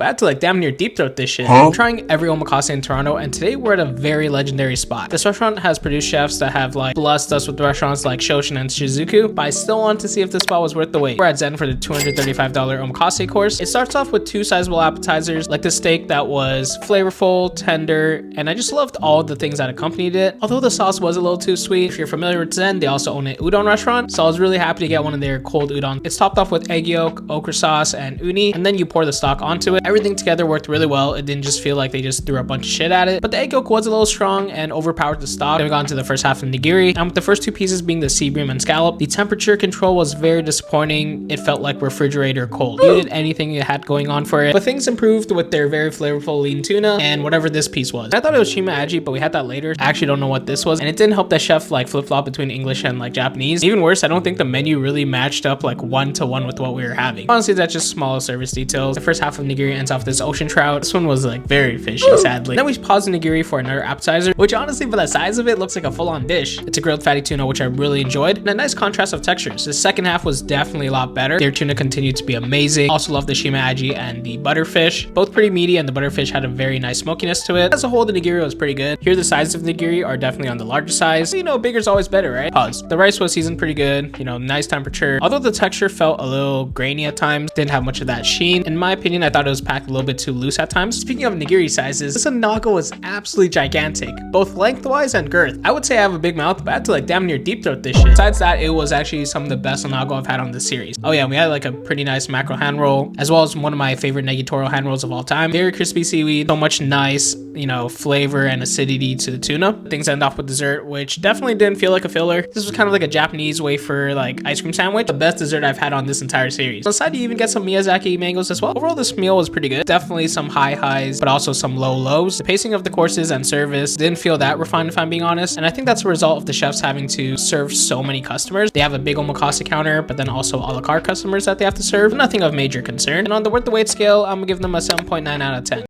but I had to like damn near deep throat this shit. I'm trying every omakase in Toronto, and today we're at a very legendary spot. This restaurant has produced chefs that have like blessed us with restaurants like Shoshin and Shizuku, but I still want to see if this spot was worth the wait. We're at Zen for the $235 omakase course. It starts off with 2 sizable appetizers, like the steak that was flavorful, tender, and I just loved all the things that accompanied it. Although the sauce was a little too sweet. If you're familiar with Zen, they also own an udon restaurant, so I was really happy to get one of their cold udon. It's topped off with egg yolk, okra sauce, and uni, and then you pour the stock onto it. Everything together worked really well. It didn't just feel like they just threw a bunch of shit at it, but the egg yolk was a little strong and overpowered the stock. Then we got into the first half of nigiri, and with the first 2 pieces being the sea bream and scallop, the temperature control was very disappointing. It felt like refrigerator cold. You did anything you had going on for it, but things improved with their very flavorful lean tuna and whatever this piece was. I thought it was shima aji, but we had that later. I actually don't know what this was, and it didn't help that chef like flip-flop between English and like Japanese. Even worse, I don't think the menu really matched up like 1-to-1 with what we were having. Honestly, that's just small service details. The first half of nigiri ends off this ocean trout. This one was like very fishy, sadly. Then we paused the nigiri for another appetizer, which honestly for the size of it looks like a full-on dish. It's a grilled fatty tuna, which I really enjoyed, and a nice contrast of textures. The second half was definitely a lot better. Their tuna continued to be amazing. Also love the shima aji and the butterfish. Both pretty meaty, and the butterfish had a very nice smokiness to it. As a whole, the nigiri was pretty good. Here the sizes of the nigiri are definitely on the larger size. You know, bigger's always better, right? Pause. The rice was seasoned pretty good, you know, nice temperature. Although the texture felt a little grainy at times, didn't have much of that sheen. In my opinion, I thought it was packed a little bit too loose at times. Speaking of nigiri sizes, this onaga was absolutely gigantic, both lengthwise and girth. I would say I have a big mouth, but I had to like damn near deep throat this shit. Besides that, it was actually some of the best onaga I've had on the series. Oh yeah, we had like a pretty nice mackerel hand roll, as well as one of my favorite negitori hand rolls of all time. Very crispy seaweed, so much nice, you know, flavor and acidity to the tuna. Things end off with dessert, which definitely didn't feel like a filler. This was kind of like a Japanese wafer like ice cream sandwich. The best dessert I've had on this entire series. On the side, you even get some Miyazaki mangoes as well. Overall, this meal was pretty good. Definitely some high highs, but also some low lows. The pacing of the courses and service didn't feel that refined, if I'm being honest. And I think that's a result of the chefs having to serve so many customers. They have a big omakase counter, but then also a la carte customers that they have to serve. Nothing of major concern. And on the worth the wait scale, I'm gonna give them a 7.9 out of 10.